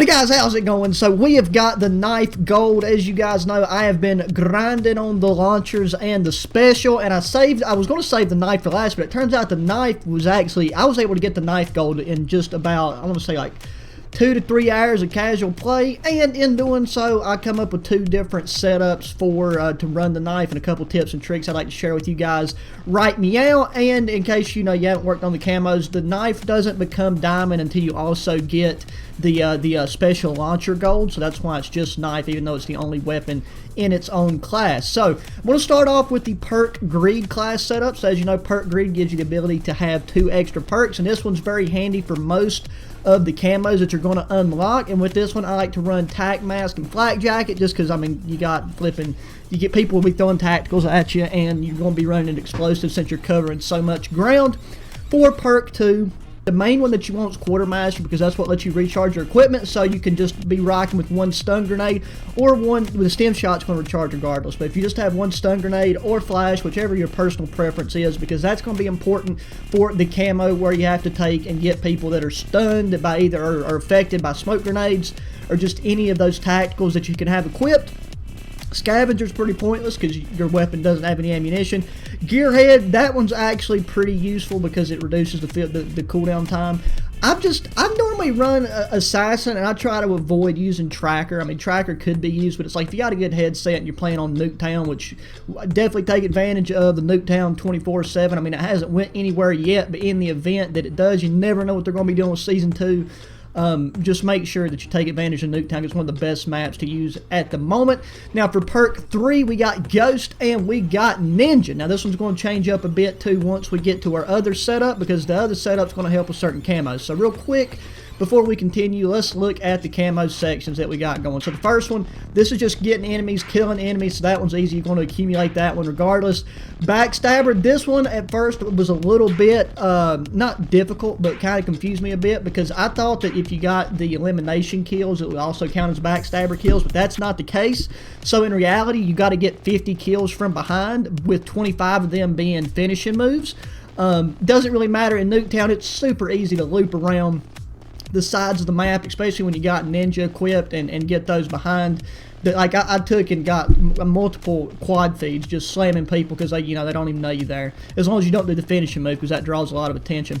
guys, how's it going? So we have got the knife gold. As you guys know, I have been grinding on the launchers and the special, and I was going to save the knife for last, but it turns out the knife was actually, I was able to get the knife gold in just about, I want to say like 2 to 3 hours of casual play, and in doing so, I come up with 2 different setups for to run the knife and a couple tips and tricks I'd like to share with you guys right meow. And in case you know you haven't worked on the camos, the knife doesn't become diamond until you also get the special launcher gold, so that's why it's just knife, even though it's the only weapon in its own class. So I'm going to start off with the perk greed class setup. So as you know, perk greed gives you the ability to have 2 extra perks, and this one's very handy for most of the camos that you're going to unlock. And with this one, I like to run tack mask and flak jacket, just because I mean you get people will be throwing tacticals at you, and you're going to be running explosives since you're covering so much ground. For perk 2, the main one that you want is quartermaster, because that's what lets you recharge your equipment, so you can just be rocking with 1 stun grenade, or one with a stem shot's going to recharge regardless. But if you just have 1 stun grenade or flash, whichever your personal preference is, because that's going to be important for the camo, where you have to take and get people that are stunned by either or affected by smoke grenades or just any of those tacticals that you can have equipped. Scavenger's pretty pointless because your weapon doesn't have any ammunition. Gearhead, that one's actually pretty useful because it reduces the cooldown time. I've normally run Assassin, and I try to avoid using Tracker. I mean, Tracker could be used, but it's like if you got a good headset and you're playing on Nuketown, which definitely take advantage of the Nuketown 24/7. I mean, it hasn't went anywhere yet, but in the event that it does, you never know what they're going to be doing with Season 2. Just make sure that you take advantage of Nuketown. It's one of the best maps to use at the moment. Now for perk 3, we got Ghost and we got Ninja. Now this one's going to change up a bit too once we get to our other setup, because the other setup's going to help with certain camos. So real quick, before we continue, let's look at the camo sections that we got going. So the first one, this is just getting enemies, killing enemies, so that one's easy. You're going to accumulate that one regardless. Backstabber, this one at first was a little bit, not difficult, but kind of confused me a bit, because I thought that if you got the elimination kills, it would also count as backstabber kills, but that's not the case. So in reality, you got to get 50 kills from behind, with 25 of them being finishing moves. Doesn't really matter in Nuketown. It's super easy to loop around the sides of the map, especially when you got Ninja equipped, and get those behind. Like I took and got multiple quad feeds, just slamming people because they don't even know you there. As long as you don't do the finishing move, because that draws a lot of attention.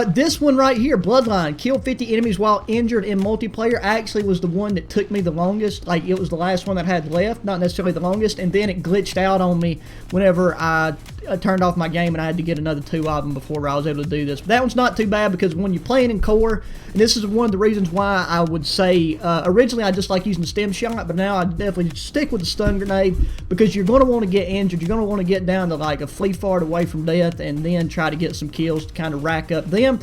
This one right here, Bloodline, kill 50 enemies while injured in multiplayer, actually was the one that took me the longest. Like, it was the last one that I had left, not necessarily the longest, and then it glitched out on me whenever I turned off my game, and I had to get another 2 of them before I was able to do this. But that one's not too bad, because when you're playing in core, and this is one of the reasons why I would say, originally I just like using the stem shot, but now I definitely stick with the stun grenade, because you're going to want to get injured, you're going to want to get down to like a flea fart away from death, and then try to get some kills to kind of rack up them.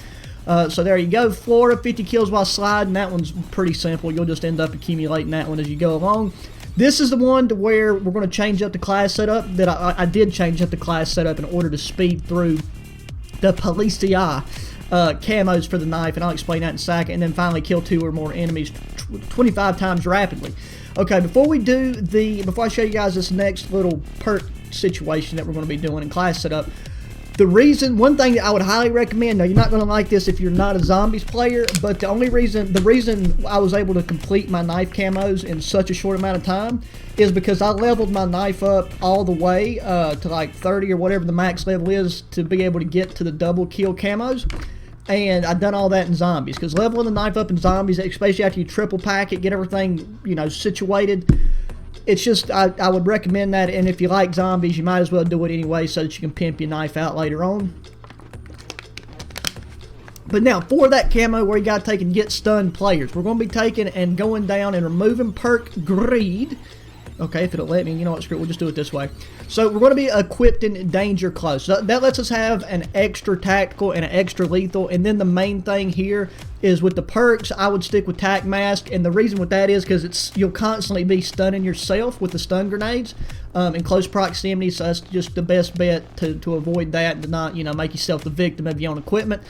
So there you go. Florida, 50 kills while sliding. That one's pretty simple. You'll just end up accumulating that one as you go along. This is the one to where we're going to change up the class setup. That I did change up the class setup in order to speed through the Policia camos for the knife, and I'll explain that in a second. And then finally kill 2 or more enemies 25 times rapidly. Okay, before I show you guys this next little perk situation that we're going to be doing in class setup, one thing that I would highly recommend, now you're not going to like this if you're not a zombies player, but the reason I was able to complete my knife camos in such a short amount of time is because I leveled my knife up all the way to like 30 or whatever the max level is to be able to get to the double kill camos. And I've done all that in zombies, because leveling the knife up in zombies, especially after you triple pack it, get everything, situated, it's just, I would recommend that. And if you like zombies, you might as well do it anyway, so that you can pimp your knife out later on. But now, for that camo where you got to take and get stunned players, we're going to be taking and going down and removing perk greed. Okay, if it'll let me, you know what, screw it, we'll just do it this way. So we're going to be equipped in danger close. So that lets us have an extra tactical and an extra lethal. And then the main thing here is with the perks, I would stick with tac mask. And the reason with that is because you'll constantly be stunning yourself with the stun grenades in close proximity. So that's just the best bet to avoid that, and to not make yourself the victim of your own equipment.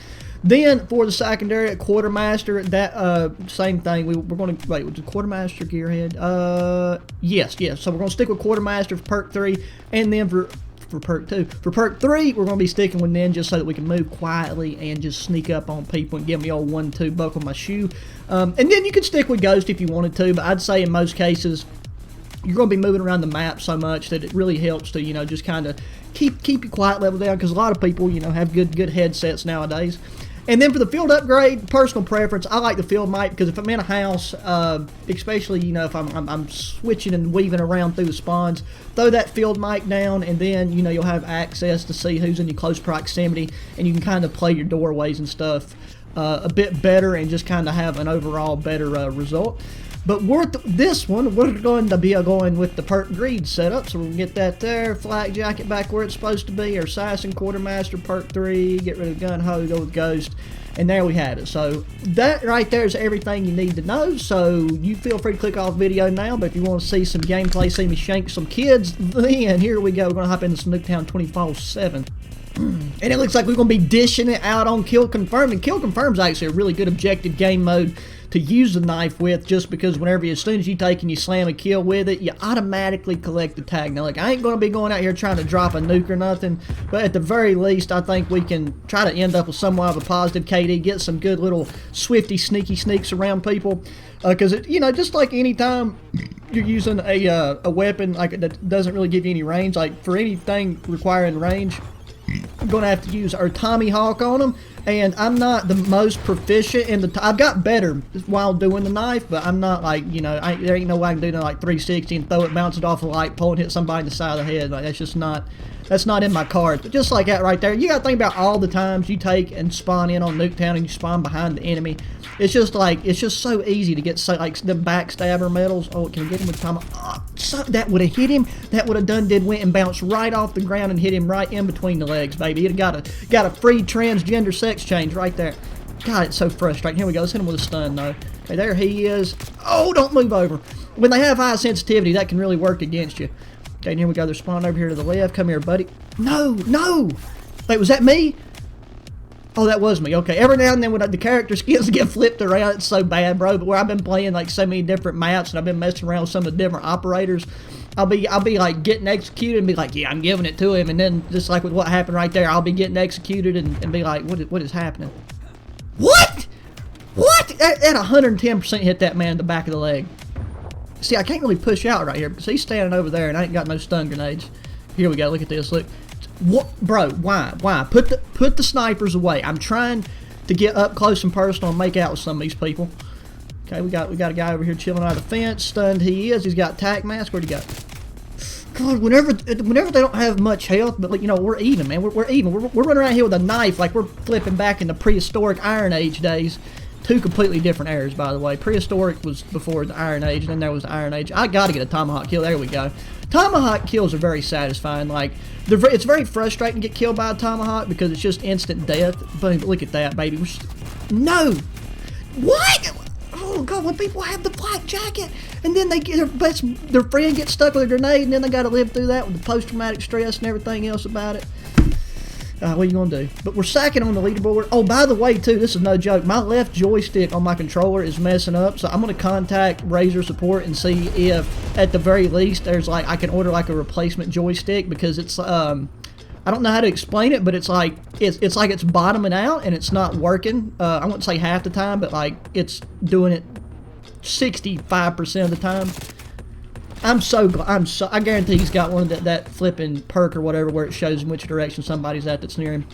Then for the secondary quartermaster, that same thing. We're going to wait with the quartermaster gearhead. Yes. So we're going to stick with quartermaster for perk 3, and then for for perk 2. For perk 3, we're going to be sticking with ninja so that we can move quietly and just sneak up on people and give them the old 1-2 buckle my shoe. And then you could stick with ghost if you wanted to, but I'd say in most cases you're going to be moving around the map so much that it really helps to, you know, just kind of keep your quiet level down, because a lot of people, you know, have good headsets nowadays. And then for the field upgrade, personal preference, I like the field mic, because if I'm in a house, especially, you know, if I'm switching and weaving around through the spawns, throw that field mic down, and then, you know, you'll have access to see who's in your close proximity, and you can kind of play your doorways and stuff a bit better and just kind of have an overall better result. But this one, we're going to be going with the perk greed setup, so we'll get that there. Flak jacket back where it's supposed to be. Our assassin, quartermaster, perk 3. Get rid of gun ho, go with ghost, and there we have it. So that right there is everything you need to know. So you feel free to click off video now. But if you want to see some gameplay, see me shank some kids, then here we go. We're gonna hop into some Nuketown 24/7. And it looks like we're going to be dishing it out on Kill Confirmed. And Kill Confirmed is actually a really good objective game mode to use the knife with, just because as soon as you take and you slam a kill with it, you automatically collect the tag. Now, like, I ain't going to be going out here trying to drop a nuke or nothing, but at the very least, I think we can try to end up with somewhat of a positive KD, get some good little swifty, sneaky sneaks around people. Because, you know, just like any time you're using a weapon like that doesn't really give you any range, like for anything requiring range, I'm going to have to use our Tommy Hawk on them, and I'm not the most proficient in the... I've got better while doing the knife, but I'm not like, you know, there ain't no way I can do no like 360 and throw it, bounce it off a light pole and hit somebody in the side of the head. Like, that's just not... That's not in my cards. But just like that right there, you got to think about all the times you take and spawn in on Nuketown and you spawn behind the enemy. It's just like, it's just so easy to get, so, like, the backstabber medals. Oh, can I get him with time? Oh, so, that would have hit him. That would have went and bounced right off the ground and hit him right in between the legs, baby. He'd have got a free transgender sex change right there. God, it's so frustrating. Here we go. Let's hit him with a stun, though. Okay, there he is. Oh, don't move over. When they have high sensitivity, that can really work against you. Okay, and here we go. They're spawning over here to the left. Come here, buddy. No, no. Wait, was that me? Oh, that was me. Okay, every now and then when the character skins get flipped around, it's so bad, bro. But where I've been playing like so many different maps and I've been messing around with some of the different operators, I'll be like getting executed and be like, yeah, I'm giving it to him. And then just like with what happened right there, I'll be getting executed and be like, what is happening? What? What? At 110% hit that man in the back of the leg. See, I can't really push out right here because he's standing over there and I ain't got no stun grenades. Here we go. Look at this. Look. What, bro? Why? Put the snipers away. I'm trying to get up close and personal and make out with some of these people. Okay, we got a guy over here chilling out of the fence. Stunned he is. He's got tac mask. Where'd he go? God, whenever they don't have much health, but you know, we're even, man. We're even. We're running around here with a knife like we're flipping back in the prehistoric Iron Age days. Two completely different eras, by the way. Prehistoric was before the Iron Age, and then there was the Iron Age. I gotta get a tomahawk kill. There we go. Tomahawk kills are very satisfying. Like, it's very frustrating to get killed by a tomahawk because it's just instant death. But look at that, baby. No! What? Oh, God, when people have the flak jacket, and then they get their friend gets stuck with a grenade, and then they gotta live through that with the post-traumatic stress and everything else about it. What are you going to do? But we're sacking on the leaderboard. Oh, by the way, too, this is no joke. My left joystick on my controller is messing up, so I'm going to contact Razer support and see if, at the very least, there's like I can order like a replacement joystick, because it's I don't know how to explain it, but it's like it's bottoming out and it's not working. I wouldn't say half the time, but like it's doing it 65% of the time. I guarantee he's got one of that flipping perk or whatever where it shows in which direction somebody's at that's near him.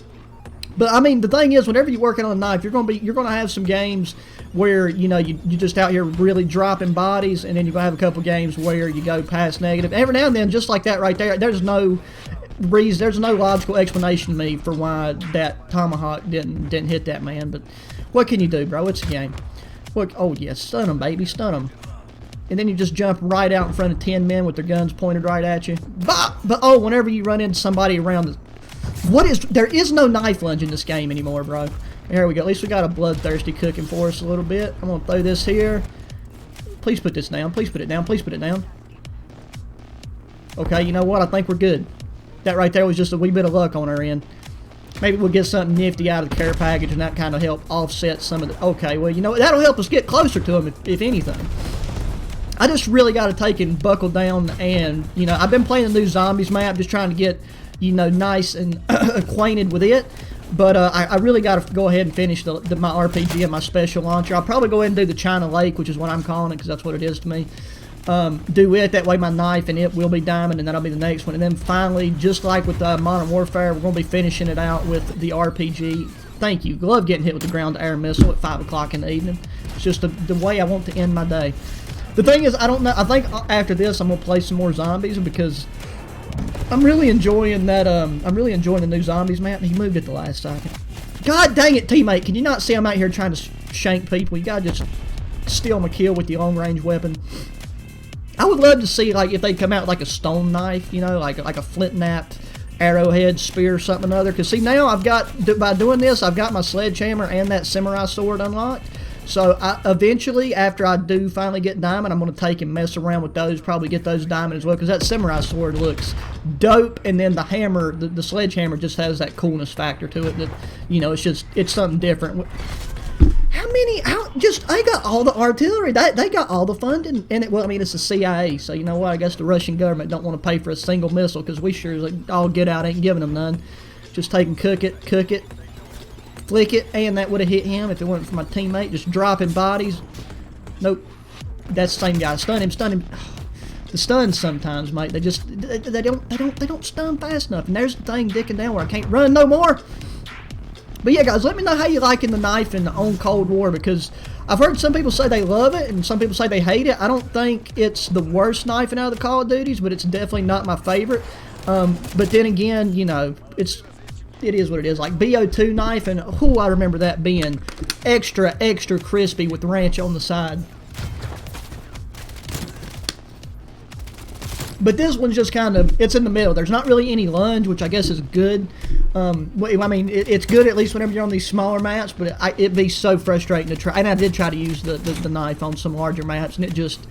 But I mean, the thing is, whenever you're working on a knife, you're gonna have some games where, you know, you just out here really dropping bodies, and then you're gonna have a couple games where you go past negative. Every now and then, just like that right there, there's no reason, there's no logical explanation to me for why that tomahawk didn't hit that man. But what can you do, bro? It's a game. Look, oh yeah, stun him, baby, stun him. And then you just jump right out in front of 10 men with their guns pointed right at you. But oh, whenever you run into somebody around there is no knife lunge in this game anymore, bro. Here we go. At least we got a bloodthirsty cooking for us a little bit. I'm gonna throw this here. Please put this down. Please put it down. Please put it down. Okay, you know what? I think we're good. That right there was just a wee bit of luck on our end. Maybe we'll get something nifty out of the care package, and that kind of help offset some of the... Okay, well, you know, that'll help us get closer to them, if anything. I just really got to take and buckle down, and, you know, I've been playing the new Zombies map, just trying to get you know, nice and acquainted with it. But I really got to go ahead and finish my RPG and my special launcher. I'll probably go ahead and do the China Lake, which is what I'm calling it because that's what it is to me. Do it, that way my knife and it will be diamond, and that'll be the next one. And then finally, just like with Modern Warfare, we're going to be finishing it out with the RPG. Thank you. Love getting hit with the ground air missile at 5 o'clock in the evening. It's just the way I want to end my day. The thing is, I don't know. I think after this, I'm going to play some more zombies because I'm really enjoying that. I'm really enjoying the new zombies map. He moved it the last second. God dang it, teammate! Can you not see I'm out here trying to shank people? You gotta just steal my kill with the long range weapon. I would love to see, like, if they come out with, like, a stone knife, you know, like a flint knapped arrowhead spear or something or other. Because see, now I've got, by doing this, I've got my sledgehammer and that samurai sword unlocked. So eventually, after I do finally get diamond, I'm going to take and mess around with those, probably get those diamond as well, because that samurai sword looks dope, and then the hammer, the sledgehammer just has that coolness factor to it that, you know, it's something different. They got all the artillery, they got all the funding, and well, I mean, it's the CIA, so you know what, I guess the Russian government don't want to pay for a single missile, because we sure as all get out ain't giving them none. Just take and cook it, flick it, and that would have hit him if it wasn't for my teammate just dropping bodies. Nope, that's the same guy. Stun him. The stuns sometimes, mate, they don't stun fast enough, and there's the thing dicking down where I can't run no more. But yeah, guys, let me know how you liking the knife in on Cold War, because I've heard some people say they love it and some people say they hate it. I don't think it's the worst knife in out of the Call of Duties, but it's definitely not my favorite. But then again, you know, it is what it is. Like BO2 knife, and I remember that being extra crispy with ranch on the side. But this one's just kind of, it's in the middle. There's not really any lunge, which I guess is good. I mean, it's good at least whenever you're on these smaller maps, but it'd be so frustrating to try. And I did try to use the knife on some larger maps, and it just,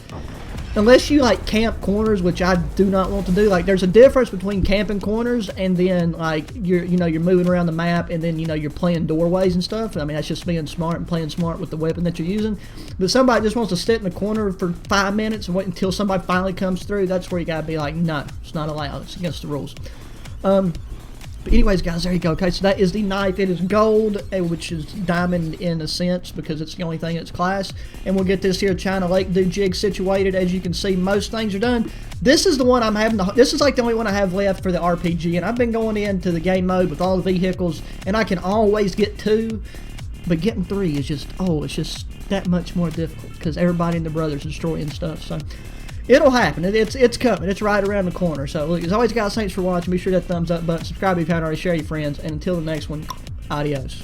unless you like camp corners, which I do not want to do. Like, there's a difference between camping corners and then like you're moving around the map, and then you're playing doorways and stuff. I mean, that's just being smart and playing smart with the weapon that you're using. But somebody just wants to sit in the corner for 5 minutes and wait until somebody finally comes through. That's where you gotta be like, no, it's not allowed. It's against the rules. But anyways, guys, there you go. Okay, so that is the knife. It is gold, which is diamond in a sense because it's the only thing in its class. And we'll get this here China Lake Dude jig situated. As you can see, most things are done. This is the one I'm having. This is like the only one I have left for the RPG. And I've been going into the game mode with all the vehicles, and I can always get 2. But getting 3 is just, it's just that much more difficult because everybody and their brothers destroying stuff. So it'll happen. It's coming. It's right around the corner. So, look, as always, guys, thanks for watching. Be sure to hit that thumbs up button. Subscribe if you haven't already. Share your friends. And until the next one, adios.